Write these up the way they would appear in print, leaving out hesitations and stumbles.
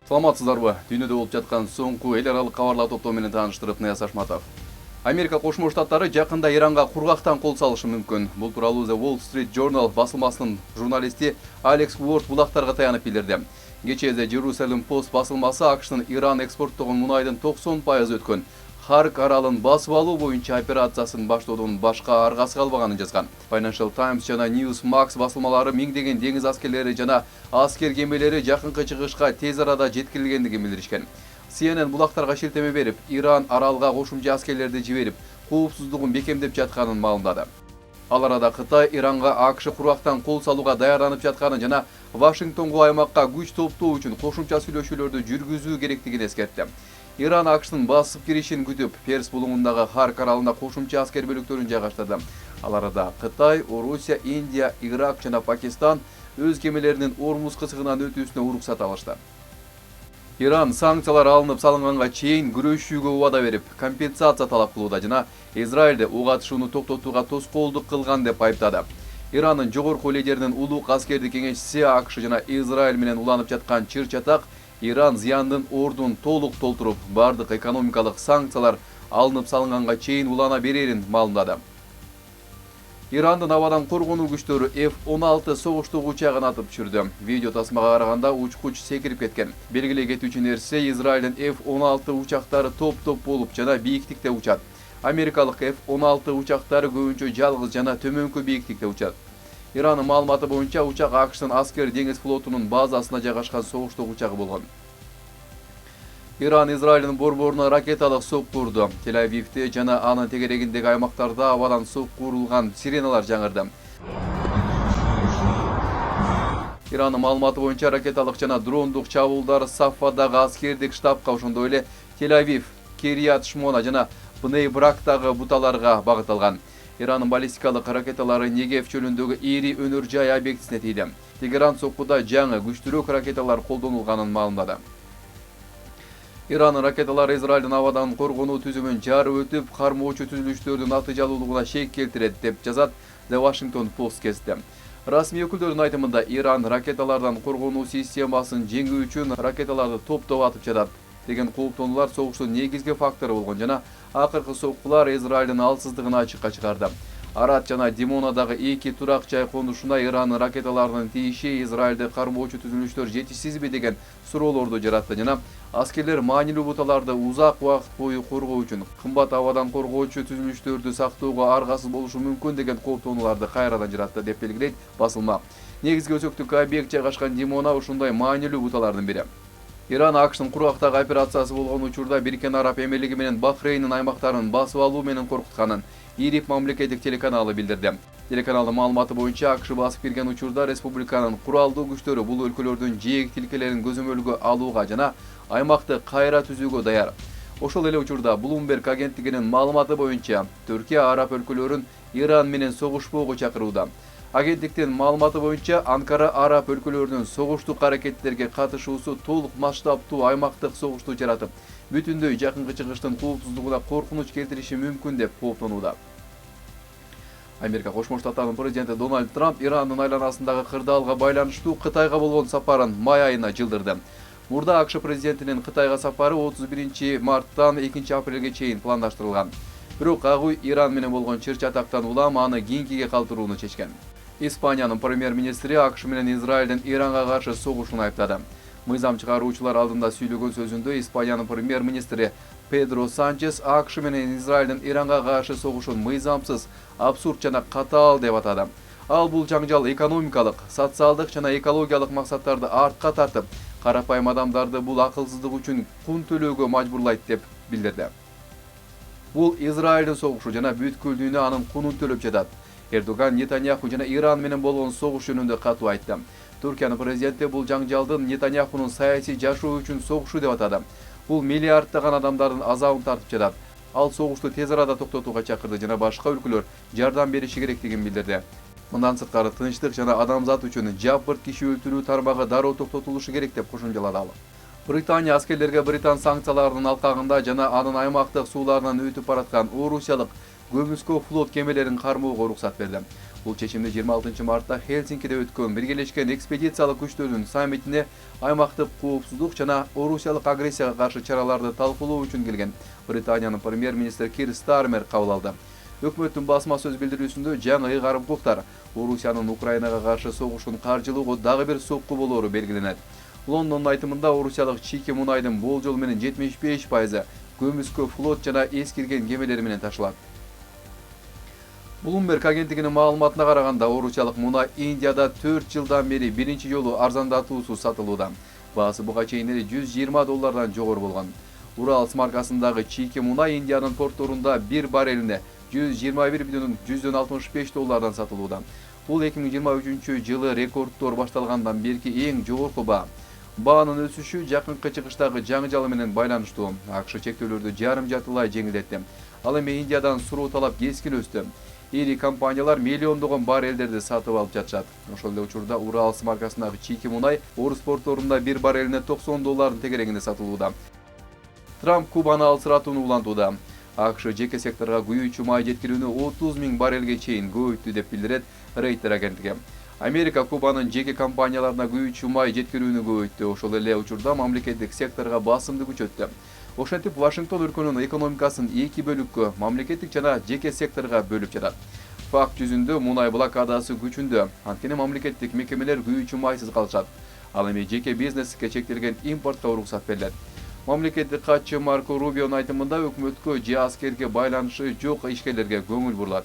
Саламатсыздарбы? Дүйнөдө болуп жаткан соңку эл аралык кабарлар топтоо менен тааныштырып, Нияз Ашматов. Америка Кошмо Штаттары жакында Иранга кургактан кол салышы мүмкүн. Бул тууралуу The Wall Street Journal басылмасынын журналисти Алекс Уорд булактарга таянып билдирди. Кечээ The Jerusalem Post басылмасы АКШтын Иран экспорттогон мунайдын 90% өткөн Харк аралын басып алуу боюнча операциясын баштоодон башка аргасы калбаганын жазган. Financial Times жана Newsmax басылмалары миңдеген деңиз аскерлери жана аскер кемелери жакынкы чыгышка тез арада жеткирилгендигин билдиришкен. CNN булактарга шилтеме берип, Иран аралга кошумча аскерлерди жиберип, коопсуздугун бекемдеп жатканын маалымдады. Ал арада Кытай Иранга АКШ кургактан кол салууга даярданып жатканын жана Вашингтонго аймакка күч топтоо үчүн кошумча сүйлөшүүлөрдү жүргүзүү керектигин эскертти. Иран АКШтын басып киришин күтүп, Перс булуңундагы Харк аралына кошумча аскер бөлүктөрүн жайгаштырды. Ал арада Кытай, Орусия, Индия, Ирак жана Пакистан өз кемелеринин Ормуз кысыгынан өтүүсүнө уруксат алышты. Иран санкциялар алынып салынганга чейин күрөшүүгө убада берип, компенсация талап кылууда жана Израилде ок атышууну токтотууга тоскоолдук кылган деп айыптады. Ирандын жогорку лидеринин улук аскердик кеңешчиси АКШ жана Израиль менен уланып жаткан чыр-чатак Иран зыяндын ордун толук толтуруп, бардык экономикалык санкциялар алынып салынганга чейин улана берерин маалымдады. Ирандын абадан коргонуу күчтөрү F-16 согуштук учагын атып түшүрдү. Видео тасмага караганда учкуч секирип кеткен. Белгилей кетүүчү нерсе, Израилдин F-16 учактары топ-топ болуп жана бийиктикте учат. Америкалык F-16 учактары көбүнчө жалгыз жана төмөнкү бийиктикте учат. Ирандын маалыматы боюнча учак АКШтын аскер деңиз флотунун базасына жайгашкан согуштук учагы болгон. Иран Израилдин борборуна ракеталык сокку урду. Тель-Авивде жана анын тегерегиндеги аймактарда абадан сокку урулган сиреналар жаңырды. Ирандын маалыматы боюнча ракеталык жана дрондук чабуулдар Сафадагы аскердик штабка, ошондой эле Тель-Авив, Кирият Шмона жана Бней-Брактагы буталарга багытталган. Иранын баллистикалык ракеталары Негев чөлүндөгү ири өнөр жай объектисине тийди. Тегеран соккуда жаңы күчтүүрөөк ракеталар колдонулганын маалымдады. Иранын ракеталары Израилдин абадан коргонуу түзүмүн жарып өтүп, кармоочу түзүлүштөрдүн натыйжалуулугуна шек келтирет деп жазат The Washington Post кести. Расмий өкүлдөрдүн айтымында Иран ракеталардан коргонуу системасын жеңүү үчүн ракеталарды топ-топ атып жатат деген кооптонуулар согуштун негизги фактору болгон жана акыркы соккулар Израилдин алсыздыгын ачыкка чыгарды. Арат жана Димонадагы эки турак жай конушуна Иранын ракеталарынын тийиши Израилде кармоочу түзүлүштөр жетишсизби деген суроолорду жаратты жана аскерлер маанилүү буталарды узак убакыт бою коргоо үчүн кымбат абадан коргоочу түзүлүштөрдү сактоого аргасыз болушу мүмкүн деген кооптонууларды кайрадан жаратты деп белгилейт басылма. Негизги өзөктүк объект жайгашкан Димона ушундай маанилүү буталардын бири. Иран АКШтын кургактагы операциясы болгон учурда Бириккен Араб Эмирлиги менен Бахрейндин аймактарын басып алуу менен коркутканын ИРИБ мамлекеттик телеканалы билдирди. Телеканалдын маалыматы боюнча АКШ басып кирген учурда республиканын куралдуу күчтөрү бул өлкөлөрдүн жээк тилкелерин көзөмөлгө алууга жана аймакты кайра түзүүгө даяр. Ошол эле учурда Bloomberg агенттигинин маалыматы боюнча Түркия араб өлкөлөрүн Иран менен согушпоого чакырууда. Агенттиктин маалыматы боюнча Анкара араб өлкөлөрүнүн согуштук аракеттерге катышуусу толук масштабтуу аймактык согушту жаратып, бүтүндөй жакынкы чыгыштын коопсуздугуна коркунуч келтириши мүмкүн деп кооптонууда. Америка Кошмо Штаттарынын президенти Дональд Трамп Ирандын айланасындагы кырдаалга байланыштуу Кытайга болгон сапарын май айына жылдырды. Мурда АКШ президентинин Кытайга сапары 31 марттан 2 апрелге чейин пландаштырылган. Бирок агуй Иран менен болгон чыр-чатактан улам аны кийинкиге калтырууну чечкен. Испаниянын премьер-министри АКШ менен Израилдин Иранга каршы согушун айыптады. Мыйзам чыгаруучулар алдында сүйлөгөн сөзүндө Испаниянын премьер-министри Педро Санчес АКШ менен Израилдин Иранга каршы согушун мыйзамсыз, абсурд жана катаал деп атады. Ал бул жаңжал экономикалык, социалдык жана экологиялык максаттарды артка тартып, карапайым адамдарды бул акылсыздык үчүн кун төлөөгө мажбурлайт деп билдирди. Бул Израилдин согушу жана бүткүл дүйнө анын кунун төлөп жатат. Эрдоган Нетаньяху жана Иран менен болгон согуш жөнүндө катуу айтты. Түркиянын президенти бул жаңжалдын Нетаньяхунун саясий жашоо үчүн согушу деп атады. Бул миллиарддаган адамдардын азабын тартып жатат. Ал согушту тез арада токтотууга чакырды жана башка өлкөлөр жардам бериши керектигин билдирди. Мындан сырткары тынчтык жана адамзат үчүн жапырт киши өлтүрүү тармагы дароо токтотулушу керек деп кошумчалады ал. Британия аскерлерге британ санкцияларынын алкагында жана анын аймактык сууларынан өтүп бараткан орусиялык Көмүскө флот кемелерин кармоого уруксат берди. Бул чечимди 26 мартта Хельсинкиде өткөн Биргелешкен экспедициялык күчтөрдүн саммитине аймактык коопсуздук жана орусиялык агрессияга каршы чараларды талкуулоо үчүн келген Британиянын премьер-министри Кир Стармер кабыл алды. Өкмөттүн басма сөз билдирүүсүндө жаңы ыйгарым укуктар Орусиянын Украинага каршы согушун каржылоого дагы бир сокку болоору белгиленет. Лондондун айтымында орусиялык чийки мунайдын болжол менен 75% көмүскө флот жана эскирген кемелер менен ташылат. Bloomberg агенттигинин маалыматына караганда, орусиялык мунай Индияда 4 жылдан бери биринчи жолу арзандатуусуз сатылууда. Баасы буга чейин $120 жогору болгон. Уралс маркасындагы чийки мунай Индиянын портторунда 1 баррелине $121,165 сатылууда. Бул 2023 рекордтор башталгандан берки эң жогорку баа. Баанын өсүшү жакынкы чыгыштагы жаңы менен байланыштуу. АКШ чектөөлөрдү жарым жартылай жеңилдетти. Ал эми Индиядан суроо талап кескин өстү. Ири компаниялар миллиондогон баррелдерди сатып алып жатышат. Ошол эле учурда Уралс маркасындагы чийки мунай орус портторунда 1 баррелине $90 тегерегинде сатылууда. Трамп Кубаны алсыратууну улантууда. АКШ жеке секторго күйүүчү май жеткирүүнү 30,000 баррелге чейин көбөйттү деп билдирет Рейтер агенттиги. Америка Кубанын жеке компанияларына күйүүчү май жеткирүүнү көбөйттү. Ошол эле учурда мамлекеттик секторго басымды күчөттү. Ошентип Вашингтон өлкөнүн экономикасын 2 бөлүккө, мамлекеттик жана жеке секторго бөлүп жатат. Факт жүзүндө мунай блокадасы күчүндө, анткени мамлекеттик мекемелер күйүүчү майсыз калышат. Ал эми жеке бизнеске чектелген импортко уруксат берилет. Мамлекеттик катчы Марко Рубионун айтымында өкмөткө же аскерге байланышы жок ишкерлерге көңүл бурулат.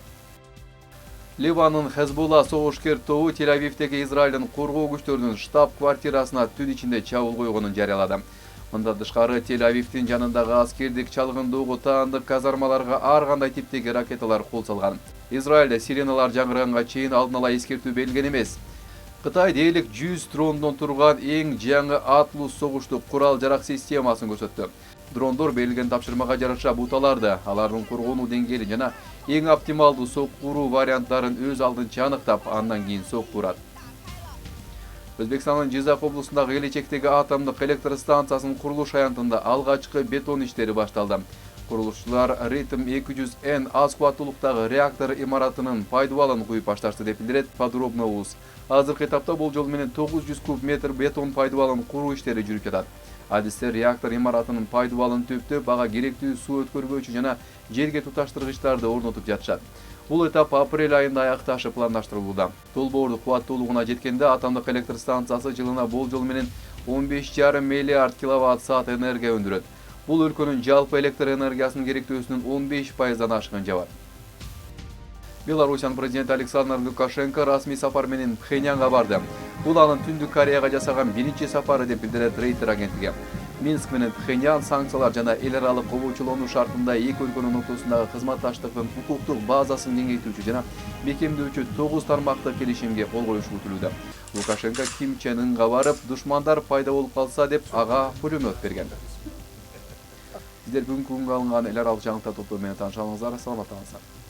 Ливанын Хезболла согушкер тобу Тель-Авивдеги Израилдин коргоо күчтөрүнүн штаб-квартирасына түн ичинде чабуул койгонун жарыялады. Мындан тышкары Тель-Авивдин жанындагы аскердик чалгындоого таандык казармаларга ар кандай типтеги ракеталар кол салган. Израилде сиреналар жаңырганга чейин алдын ала эскертүү берилген эмес. Кытай дээрлик 100 дрондон турган эң жаңы Атлус согуштук курал-жарак системасын көрсөттү. Дрондор берилген тапшырмага жараша буталарды, алардын коргонуу деңгээли жана эң оптималдуу сокку уруу варианттарын өз алдынча аныктап, андан кийин сокку урат. Өзбекстандын Жизак облусундагы келечектеги атомдук электр станциясынын курулуш аянтында алгачкы бетон иштери башталды. Курулушчулар Ритм 200N аз кубаттуулуктагы реактор имаратынын пайдубалын куюп башташты деп билдирет Подробно УЗ. Азыркы этапта болжол менен 900 куб метр бетон пайдубалын куруу иштери жүрүп жатат. Адистер реактор имаратынын пайдубалын төптөп, ага керектүү суу өткөргөчү жана жерге туташтыргычтарды орнотуп жатышат. Бул этап апрель айында аякташы пландаштырылууда. Долбоордун кубаттуулугуна жеткенде атомдук электр станциясы жылына болжол менен 15,5 миллиард киловатт-саат энергия өндүрөт. Бул өлкөнүн жалпы электр энергиясынын керектөөсүнүн 15%-дан ашкан жабат. Беларусиянын президенти Александр Лукашенко расмий сапар менен Пхеньянга барды. Бул анын Түндүк Кореяга жасаган биринчи сапары деп билдирет Рейтер агенттиги. Минск менен Пхеньян санкциялар жана эл аралык кобочулонуу шартында эки өлкөнүн ортосундагы кызматташтыктын укуктук базасын кеңейтүүчү жана бекемдөөчү 9 тармактык келишимге кол коюшу күтүлүүдө. Лукашенко Ким Чен Ынга барып, душмандар пайда болуп калса деп ага пулемет берген. Сиздер бүгүнкү күнгө алынган эл аралык жаңылыктар топтому менен таанышыңыздар. Саламатта калыңыздар.